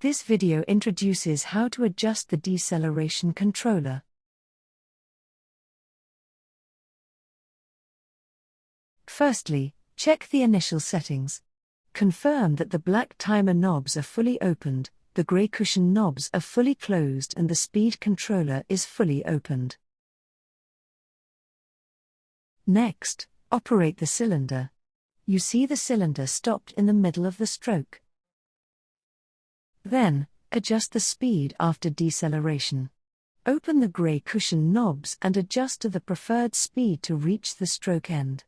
This video introduces how to adjust the deceleration controller. Firstly, check the initial settings. Confirm that the black timer knobs are fully opened, the grey cushion knobs are fully closed and the speed controller is fully opened. Next, operate the cylinder. You see the cylinder stopped in the middle of the stroke. Then, adjust the speed after deceleration. Open the grey cushion knobs and adjust to the preferred speed to reach the stroke end.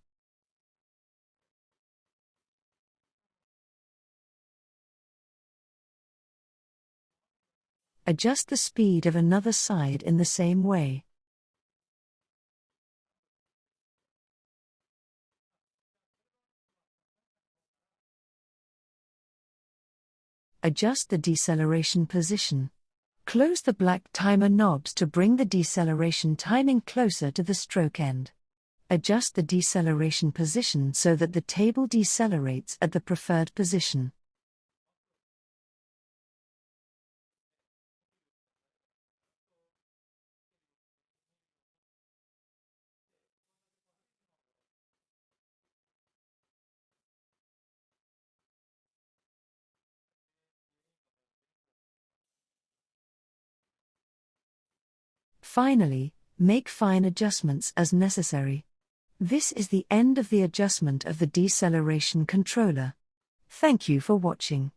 Adjust the speed of another side in the same way. Adjust the deceleration position. Close the black timer knobs to bring the deceleration timing closer to the stroke end. Adjust the deceleration position so that the table decelerates at the preferred position. Finally, make fine adjustments as necessary. This is the end of the adjustment of the deceleration controller. Thank you for watching.